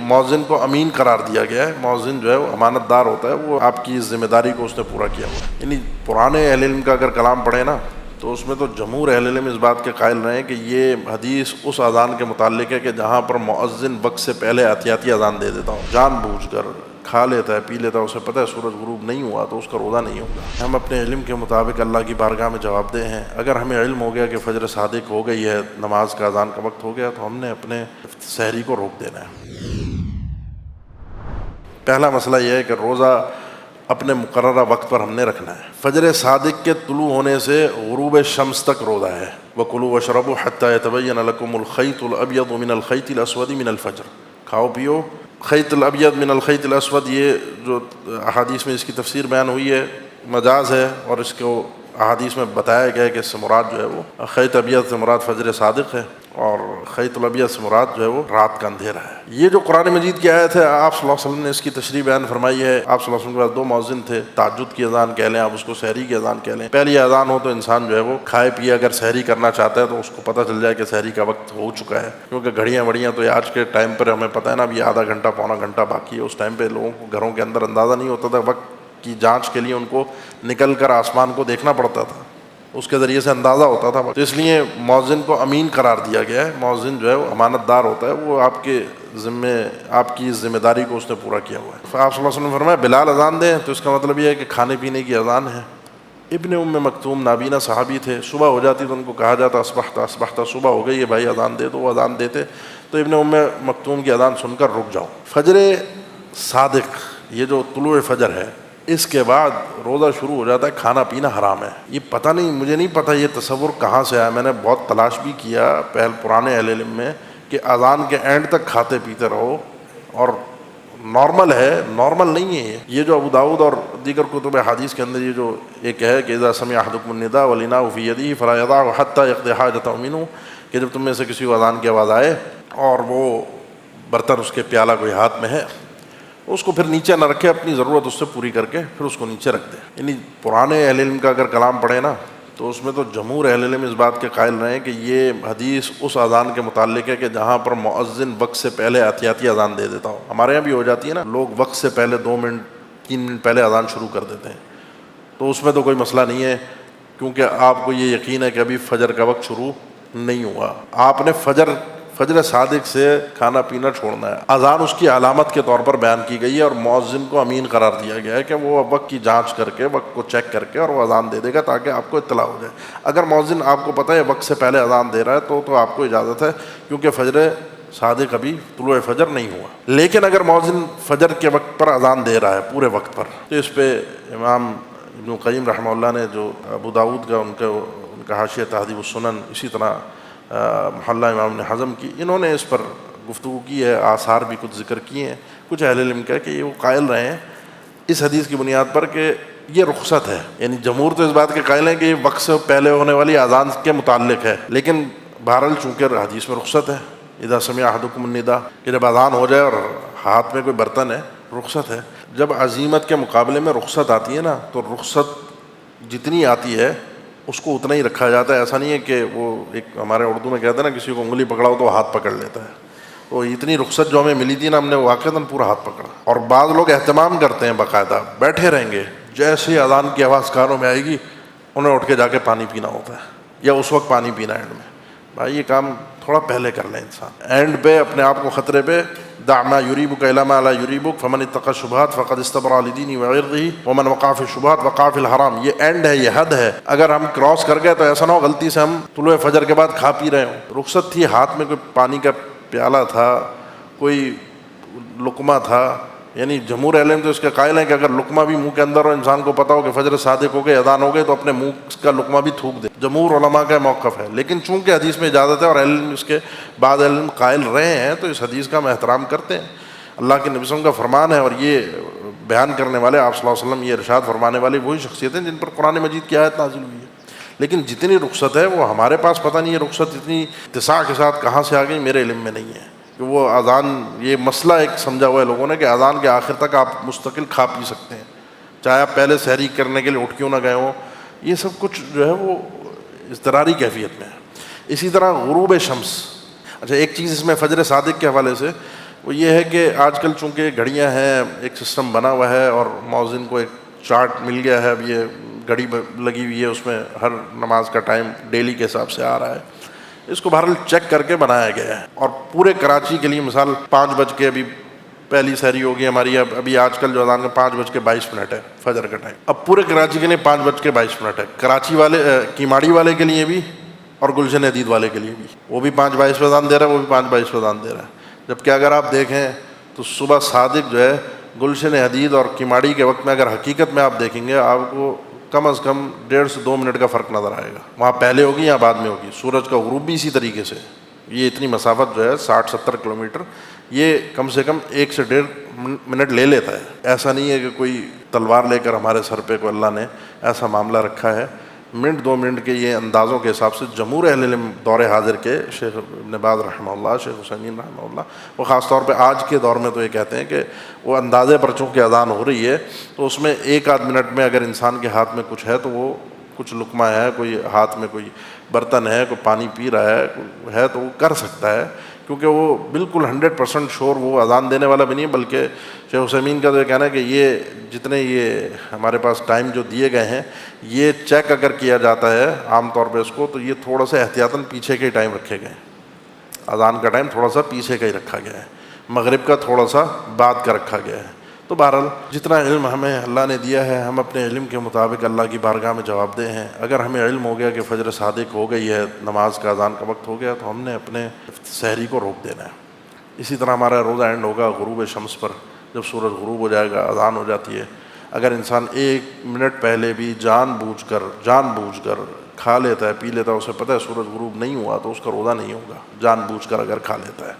مؤذن کو امین قرار دیا گیا ہے. مؤذن جو ہے وہ امانت دار ہوتا ہے, وہ آپ کی ذمہ داری کو اس نے پورا کیا ہوا ہے. یعنی پرانے اہل علم کا اگر کلام پڑھے نا تو اس میں تو جمہور اہل علم اس بات کے قائل رہے ہیں کہ یہ حدیث اس اذان کے متعلق ہے کہ جہاں پر مؤذن وقت سے پہلے احتیاطی اذان دے دیتا ہوں, جان بوجھ کر کھا لیتا ہے, پی لیتا ہے, اسے پتہ ہے سورج غروب نہیں ہوا تو اس کا روزہ نہیں ہوگا. ہم اپنے علم کے مطابق اللہ کی بارگاہ میں جواب دہ ہیں. اگر ہمیں علم ہو گیا کہ فجر صادق ہو گئی ہے, نماز کا اذان کا وقت ہو گیا, تو ہم نے اپنے سحری کو روک دینا ہے. پہلا مسئلہ یہ ہے کہ روزہ اپنے مقررہ وقت پر ہم نے رکھنا ہے. فجر صادق کے طلوع ہونے سے غروب شمس تک روزہ ہے. وَكُلُوا وَاشْرَبُوا حَتَّى يَتَبَيَّنَ لَكُمُ الْخَيْطُ الْأَبْيَضُ مِنَ الْخَيْطِ الْأَسْوَدِ مِنَ الْفَجْرِ. کھاؤ پیو. خیط الابیض من الخیط الاسود, یہ جو احادیث میں اس کی تفسیر بیان ہوئی ہے مجاز ہے, اور اس کو احادیث میں بتایا گیا ہے کہ اس سے مراد جو ہے وہ خیط ابیض سے مراد فجر صادق ہے, اور خیط الابیض سے مراد جو ہے وہ رات کا اندھیرا ہے. یہ جو قرآن مجید کی آیت ہے, آپ صلی اللہ علیہ وسلم نے اس کی تشریح بیان فرمائی ہے. آپ صلی اللہ علیہ وسلم کے پاس 2 مؤذن تھے, تہجد کی اذان کہہ لیں آپ اس کو, سحری کی اذان کہہ لیں. پہلی اذان ہو تو انسان جو ہے وہ کھائے پیے اگر سحری کرنا چاہتا ہے تو اس کو پتہ چل جائے کہ سحری کا وقت ہو چکا ہے, کیونکہ گھڑیاں وڑیاں تو آج کے ٹائم پر ہمیں پتہ ہے نا, اب یہ آدھا گھنٹہ پونا گھنٹہ باقی ہے. اس ٹائم پہ لوگوں کو گھروں کے اندر اندازہ نہیں ہوتا تھا, وقت کی جانچ کے لیے ان کو نکل کر آسمان کو دیکھنا پڑتا تھا, اس کے ذریعے سے اندازہ ہوتا تھا. تو اس لیے مؤذن کو امین قرار دیا گیا ہے. مؤذن جو ہے وہ امانت دار ہوتا ہے, وہ آپ کے آپ کی ذمہ داری کو اس نے پورا کیا ہوا ہے. آپ صلی اللہ علیہ وسلم نے فرمایا بلال اذان دیں, تو اس کا مطلب یہ ہے کہ کھانے پینے کی اذان ہے. ابن مکتوم نابینا صحابی تھے, صبح ہو جاتی تو ان کو کہا جاتا اصبحت اصبحت, صبح ہو گئی ہے بھائی اذان دے, تو وہ اذان دیتے. تو ابن مکتوم کی اذان سن کر رک جاؤ. فجر صادق, یہ جو طلوع فجر ہے, اس کے بعد روزہ شروع ہو جاتا ہے. کھانا پینا حرام ہے. یہ پتہ نہیں, مجھے نہیں پتہ یہ تصور کہاں سے آیا. میں نے بہت تلاش بھی کیا پرانے اہل علم میں کہ اذان کے اینڈ تک کھاتے پیتے رہو, اور نارمل ہے, نارمل نہیں ہے. یہ جو ابو داؤد اور دیگر کتب حدیث کے اندر یہ جو ایک ہے کہ اذا سمع احدکم النداء والاناء فی یدہ فلا یضعه حتى یقضی حاجتہ منہ, کہ جب تم میں سے کسی کو اذان کی آواز آئے اور وہ برتن اس کے پیالہ کوئی ہاتھ میں ہے, اس کو پھر نیچے نہ رکھے, اپنی ضرورت اس سے پوری کر کے پھر اس کو نیچے رکھ دے. یعنی پرانے اہل علم کا اگر کلام پڑھے نا تو اس میں تو جمہور اہل علم اس بات کے قائل رہے ہیں کہ یہ حدیث اس اذان کے متعلق ہے کہ جہاں پر مؤذن وقت سے پہلے احتیاطی اذان دے دیتا ہوں. ہمارے یہاں بھی ہو جاتی ہے نا, لوگ وقت سے پہلے 2 منٹ 3 منٹ پہلے اذان شروع کر دیتے ہیں, تو اس میں تو کوئی مسئلہ نہیں ہے, کیونکہ آپ کو یہ یقین ہے کہ ابھی فجر کا وقت شروع نہیں ہوا. آپ نے فجر صادق سے کھانا پینا چھوڑنا ہے. اذان اس کی علامت کے طور پر بیان کی گئی ہے, اور مؤذن کو امین قرار دیا گیا ہے کہ وہ وقت کی جانچ کر کے, وقت کو چیک کر کے, اور وہ اذان دے دے گا تاکہ آپ کو اطلاع ہو جائے. اگر مؤذن آپ کو پتہ ہے وقت سے پہلے اذان دے رہا ہے تو آپ کو اجازت ہے, کیونکہ فجر صادق ابھی طلوع فجر نہیں ہوا. لیکن اگر مؤذن فجر کے وقت پر اذان دے رہا ہے پورے وقت پر, تو اس پہ امام ابن القیم رحمہ اللہ نے جو ابو داؤد کا ان کا حاشیہ تہذیب السنن, اسی طرح محلہ امام ابن حزم کی, انہوں نے اس پر گفتگو کی ہے, آثار بھی کچھ ذکر کیے ہیں. کچھ اہل علم کا کہ یہ وہ قائل رہے ہیں اس حدیث کی بنیاد پر کہ یہ رخصت ہے. یعنی جمہور تو اس بات کے قائل ہیں کہ یہ وقت سے پہلے ہونے والی اذان کے متعلق ہے, لیکن بہرحال چونکہ حدیث میں رخصت ہے, اذا سمع احدکم النداء, کہ جب اذان ہو جائے اور ہاتھ میں کوئی برتن ہے, رخصت ہے. جب عزیمت کے مقابلے میں رخصت آتی ہے نا, تو رخصت جتنی آتی ہے اس کو اتنا ہی رکھا جاتا ہے. ایسا نہیں ہے کہ وہ ایک ہمارے اردو میں کہتے ہیں نا, کسی کو انگلی پکڑاؤ تو ہاتھ پکڑ لیتا ہے. تو اتنی رخصت جو ہمیں ملی تھی نا, ہم نے واقعتاً پورا ہاتھ پکڑا. اور بعض لوگ اہتمام کرتے ہیں, باقاعدہ بیٹھے رہیں گے, جیسے اذان کی آواز کانوں میں آئے گی انہیں اٹھ کے جا کے پانی پینا ہوتا ہے, یا اس وقت پانی پینا اینڈ میں. بھائی یہ کام تھوڑا پہلے کر لیں انسان, اینڈ پہ اپنے آپ کو خطرے پہ. دع ما یریبک الی ما لا یریبک فمن اتقى الشبہات فقد استبرأ لدینہ وعرضہ ومن وقع فی الشبہات وقع فی الحرام. یہ اینڈ ہے, یہ حد ہے. اگر ہم کراس کر گئے تو ایسا نہ ہو غلطی سے ہم طلوع فجر کے بعد کھا پی رہے ہوں. رخصت تھی, ہاتھ میں کوئی پانی کا پیالہ تھا, کوئی لقمہ تھا. یعنی جمہور علم تو اس کے قائل ہیں کہ اگر لقمہ بھی منہ کے اندر ہو, انسان کو پتہ ہو کہ فجر صادق ہو گئے, اذان ہو گئے, تو اپنے منہ کا لقمہ بھی تھوک دے. جمہور علماء کا موقف ہے, لیکن چونکہ حدیث میں اجازت ہے اور علم اس کے بعد علم قائل رہے ہیں, تو اس حدیث کا ہم احترام کرتے ہیں. اللہ کے نبی صلی اللہ علیہ وسلم کا فرمان ہے, اور یہ بیان کرنے والے آپ صلی اللہ علیہ وسلم, یہ ارشاد فرمانے والی وہی شخصیتیں جن پر قرآن مجید کی آیت نازل ہوئی ہے. لیکن جتنی رخصت ہے وہ ہمارے پاس پتہ نہیں ہے, رخصت اتنی اتساع کے ساتھ کہاں سے آ گئی, میرے علم میں نہیں ہے. کہ وہ اذان, یہ مسئلہ ایک سمجھا ہوا ہے لوگوں نے کہ اذان کے آخر تک آپ مستقل کھا پی سکتے ہیں, چاہے آپ پہلے سحری کرنے کے لیے اٹھ کیوں نہ گئے ہوں. یہ سب کچھ جو ہے وہ اضطراری کیفیت میں ہے. اسی طرح غروب شمس. اچھا ایک چیز اس میں فجر صادق کے حوالے سے وہ یہ ہے کہ آج کل چونکہ گھڑیاں ہیں، ایک سسٹم بنا ہوا ہے اور مؤذن کو ایک چارٹ مل گیا ہے، اب یہ گھڑی لگی ہوئی ہے، اس میں ہر نماز کا ٹائم ڈیلی کے حساب سے آ رہا ہے، اس کو بہرحال چیک کر کے بنایا گیا ہے۔ اور پورے کراچی کے لیے مثال 5 بج کے ابھی پہلی سحری ہوگی ہماری، ابھی آج کل جو اذان کا 5:22 ہے فجر کا ٹائم، اب پورے کراچی کے لیے 5:22 ہے، کراچی والے کیماڑی والے کے لیے بھی اور گلشن حدید والے کے لیے بھی، وہ بھی 5:22 پہ اذان دے رہا ہے، وہ بھی 5:22 پہ اذان دے رہا ہے۔ جبکہ اگر آپ دیکھیں تو صبح صادق جو ہے گلشن حدید اور کیماڑی کے وقت میں اگر حقیقت میں آپ دیکھیں گے، آپ کو کم از کم 1.5 سے 2 منٹ کا فرق نظر آئے گا، وہاں پہلے ہوگی یا بعد میں ہوگی۔ سورج کا غروب بھی اسی طریقے سے، یہ اتنی مسافت جو ہے 60-70 کلومیٹر، یہ کم سے کم 1 سے 1.5 منٹ لے لیتا ہے۔ ایسا نہیں ہے کہ کوئی تلوار لے کر ہمارے سر پہ کو اللہ نے ایسا معاملہ رکھا ہے، منٹ 2 منٹ کے یہ اندازوں کے حساب سے جمہور اہل علم دور حاضر کے، شیخ ابن باز رحمہ اللہ، شیخ عثیمین رحمہ اللہ، وہ خاص طور پہ آج کے دور میں تو یہ کہتے ہیں کہ وہ اندازے پر چونکہ اذان ہو رہی ہے تو اس میں 1-8 منٹ میں اگر انسان کے ہاتھ میں کچھ ہے تو وہ کچھ لقمہ ہے، کوئی ہاتھ میں کوئی برتن ہے، کوئی پانی پی رہا ہے تو وہ کر سکتا ہے، کیونکہ وہ بالکل 100% شور وہ اذان دینے والا بھی نہیں ہے۔ بلکہ شیخ عثیمین کا تو یہ کہنا ہے کہ یہ جتنے یہ ہمارے پاس ٹائم جو دیے گئے ہیں، یہ چیک اگر کیا جاتا ہے عام طور پہ اس کو، تو یہ تھوڑا سا احتیاطاً پیچھے کے ہی ٹائم رکھے گئے ہیں، اذان کا ٹائم تھوڑا سا پیچھے کا ہی رکھا گیا ہے، مغرب کا تھوڑا سا بعد کا رکھا گیا ہے۔ تو بہرحال جتنا علم ہمیں اللہ نے دیا ہے، ہم اپنے علم کے مطابق اللہ کی بارگاہ میں جواب دہ ہیں۔ اگر ہمیں علم ہو گیا کہ فجر صادق ہو گئی ہے، نماز کا اذان کا وقت ہو گیا، تو ہم نے اپنے سحری کو روک دینا ہے۔ اسی طرح ہمارا روزہ اینڈ ہوگا غروب شمس پر، جب سورج غروب ہو جائے گا، اذان ہو جاتی ہے، اگر انسان 1 منٹ پہلے بھی جان بوجھ کر کھا لیتا ہے، پی لیتا ہے، اسے پتہ ہے سورج غروب نہیں ہوا، تو اس کا روزہ نہیں ہوگا، جان بوجھ کر اگر کھا لیتا ہے۔